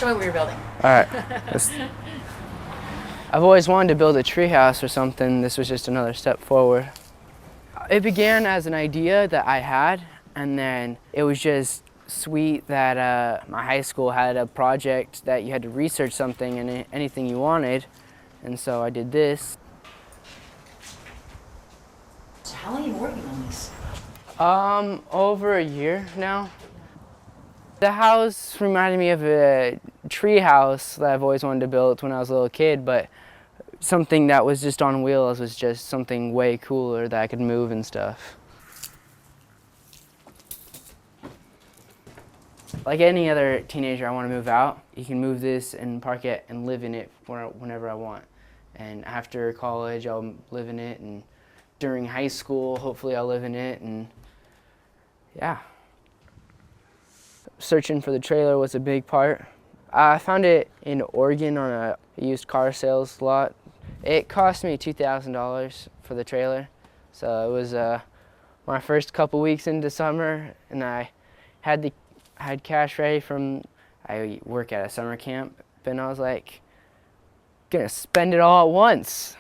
show me what you're building. All right. I've always wanted to build a treehouse or something. This was just another step forward. It began as an idea that I had, and then it was just sweet that my high school had a project that you had to research something and anything you wanted, and so I did this. So how long have you been working on this? Over a year now. The house reminded me of a tree house that I've always wanted to build when I was a little kid, but something that was just on wheels was just something way cooler that I could move and stuff. Like any other teenager, I want to move out. You can move this and park it and live in it whenever I want. And after college, I'll live in it, and during high school, hopefully I'll live in it, and yeah. Searching for the trailer was a big part. I found it in Oregon on a used car sales lot. It cost me $2,000 for the trailer. So it was my first couple weeks into summer, and I had cash ready from, I work at a summer camp, and I was like, gonna spend it all at once.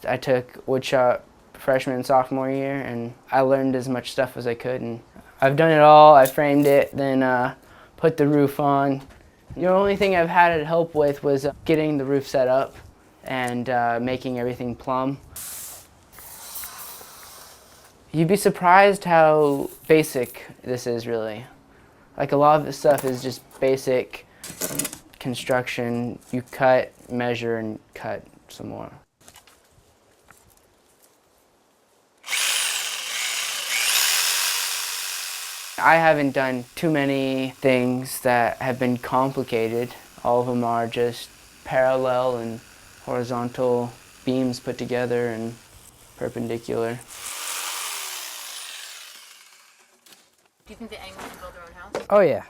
I took woodshop freshman and sophomore year, and I learned as much stuff as I could, and I've done it all. I framed it, then put the roof on. The only thing I've had it help with was getting the roof set up and making everything plumb. You'd be surprised how basic this is, really. Like, a lot of this stuff is just basic construction. You cut, measure, and cut some more. I haven't done too many things that have been complicated. All of them are just parallel and horizontal beams put together and perpendicular. Do you think that anyone can build their own house? Oh yeah.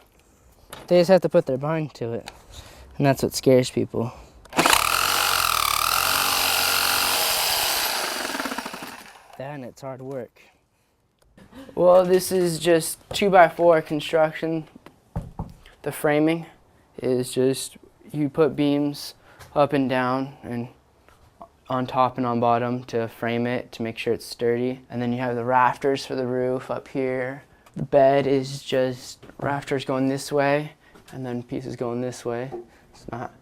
They just have to put their mind to it. And that's what scares people. That and it's hard work. Well, this is just 2x4 construction. The framing is just, you put beams up and down and on top and on bottom to frame it to make sure it's sturdy. And then you have the rafters for the roof up here. The bed is just rafters going this way and then pieces going this way. It's not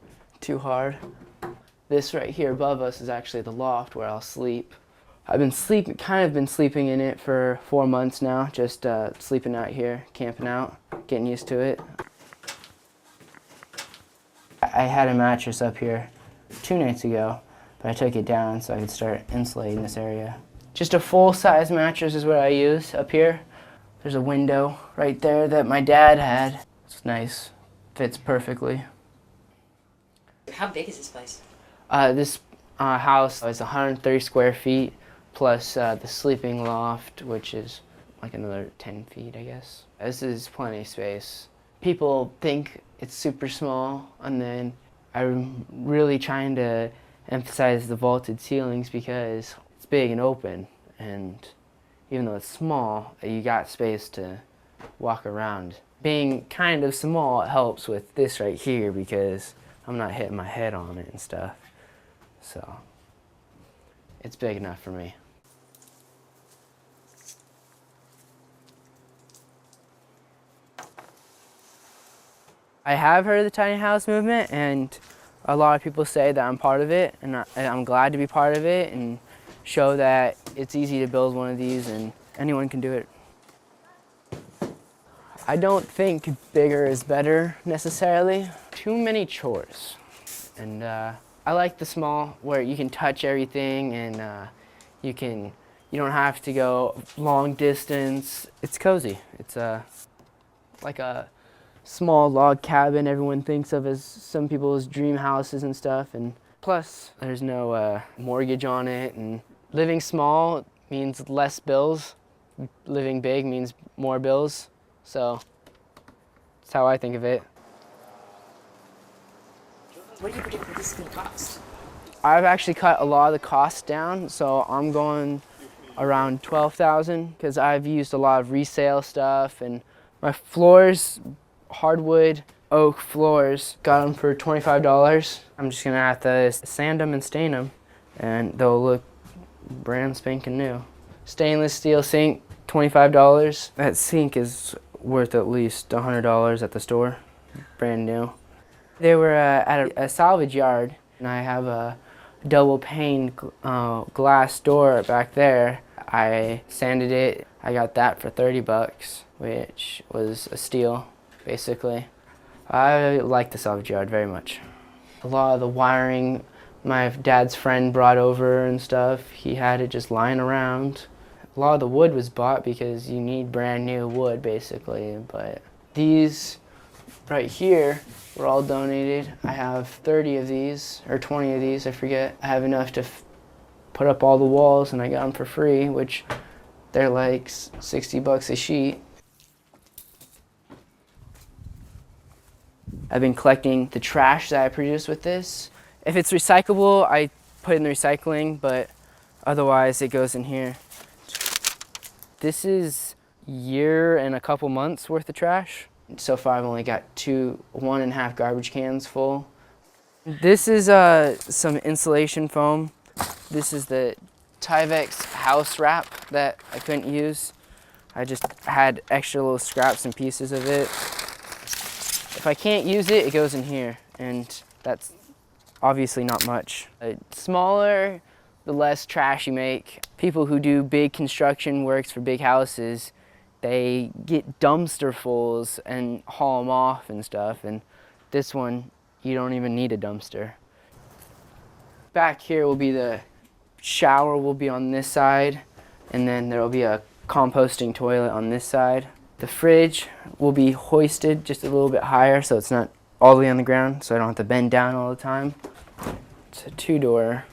too hard. This right here above us is actually the loft where I'll sleep. I've been sleeping in it for 4 months now, just sleeping out here, camping out, getting used to it. I had a mattress up here 2 nights ago, but I took it down so I could start insulating this area. Just a full-size mattress is what I use up here. There's a window right there that my dad had. It's nice, fits perfectly. How big is this place? This house is 130 square feet. Plus the sleeping loft, which is like another 10 feet, I guess. This is plenty of space. People think it's super small, and then I'm really trying to emphasize the vaulted ceilings because it's big and open, and even though it's small, you got space to walk around. Being kind of small helps with this right here because I'm not hitting my head on it and stuff. So it's big enough for me. I have heard of the tiny house movement, and a lot of people say that I'm part of it, and I'm glad to be part of it and show that it's easy to build one of these and anyone can do it. I don't think bigger is better necessarily. Too many chores, and I like the small where you can touch everything and you don't have to go long distance. It's cozy. It's like a small log cabin everyone thinks of as some people's dream houses and stuff, and plus there's no mortgage on it, and living small means less bills. Living big means more bills, so that's how I think of it. What do you predict this is going to cost? I've actually cut a lot of the costs down, so I'm going around $12,000 because I've used a lot of resale stuff and My floors, hardwood oak floors, got them for $25. I'm just gonna have to sand them and stain them, and they'll look brand spanking new. Stainless steel sink, $25. That sink is worth at least $100 at the store, brand new. They were at a salvage yard, and I have a double pane glass door back there. I sanded it. I got that for $30, which was a steal, basically. I like the salvage yard very much. A lot of the wiring my dad's friend brought over and stuff, he had it just lying around. A lot of the wood was bought because you need brand new wood, basically, but these right here were all donated. I have 30 of these, or 20 of these, I forget. I have enough to put up all the walls, and I got them for free, which they're like $60 a sheet. I've been collecting the trash that I produce with this. If it's recyclable, I put it in the recycling, but otherwise it goes in here. This is a year and a couple months worth of trash. So far I've only got 1.5 garbage cans full. This is some insulation foam. This is the Tyvek's house wrap that I couldn't use. I just had extra little scraps and pieces of it. If I can't use it, it goes in here, and that's obviously not much. The smaller, the less trash you make. People who do big construction works for big houses, they get dumpsterfuls and haul them off and stuff, and this one, you don't even need a dumpster. Back here will be the shower will be on this side, and then there will be a composting toilet on this side. The fridge will be hoisted just a little bit higher so it's not all the way on the ground, so I don't have to bend down all the time. It's a 2-door.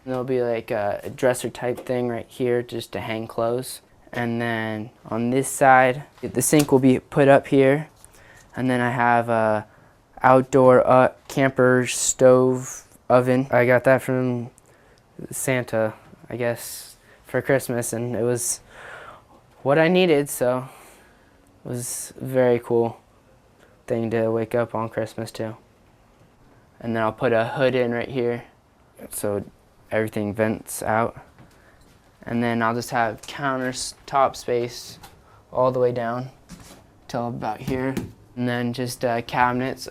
There'll be like a dresser type thing right here just to hang clothes. And then on this side, the sink will be put up here. And then I have a outdoor camper stove oven. I got that from Santa, I guess, for Christmas, and it was what I needed, so it was a very cool thing to wake up on Christmas too. And then I'll put a hood in right here so everything vents out. And then I'll just have countertop space all the way down till about here. And then just cabinets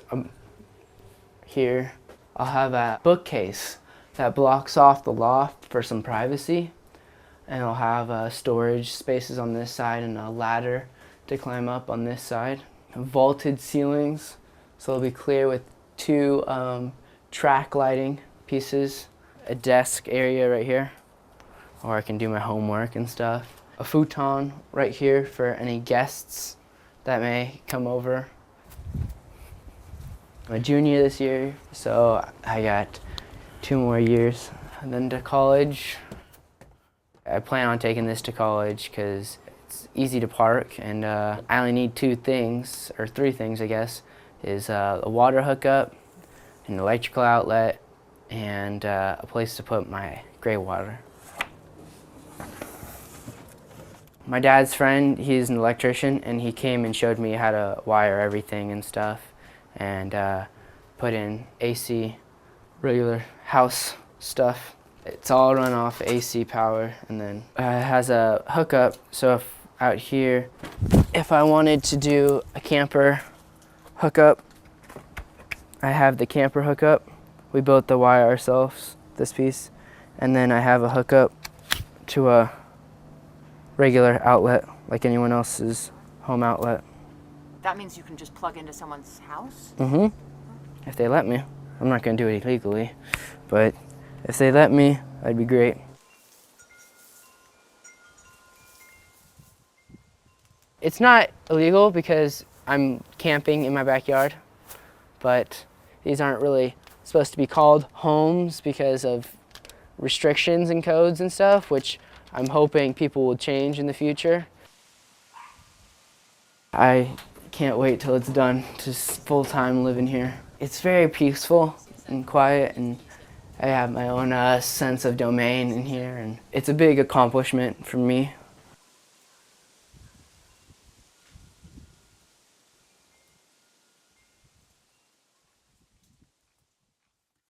here. I'll have a bookcase that blocks off the loft for some privacy. And I'll have storage spaces on this side and a ladder to climb up on this side. Vaulted ceilings, so it'll be clear with 2 track lighting pieces. A desk area right here, or I can do my homework and stuff. A futon right here for any guests that may come over. I'm a junior this year, so I got 2 more years. And then to college. I plan on taking this to college because it's easy to park, and I only need 2 things, or 3 things I guess, is a water hookup, an electrical outlet, and a place to put my gray water. My dad's friend, he's an electrician, and he came and showed me how to wire everything and stuff, and put in AC, regular house stuff. It's all run off AC power, and then it has a hookup, so if out here, if I wanted to do a camper hookup, I have the camper hookup. We built the wire ourselves, this piece, and then I have a hookup to a regular outlet, like anyone else's home outlet. That means you can just plug into someone's house? Mm-hmm. If they let me. I'm not gonna do it illegally, but if they let me, that'd be great. It's not illegal because I'm camping in my backyard, but these aren't really supposed to be called homes because of restrictions and codes and stuff, which I'm hoping people will change in the future. I can't wait till it's done, just full-time living here. It's very peaceful and quiet, and I have my own sense of domain in here, and it's a big accomplishment for me.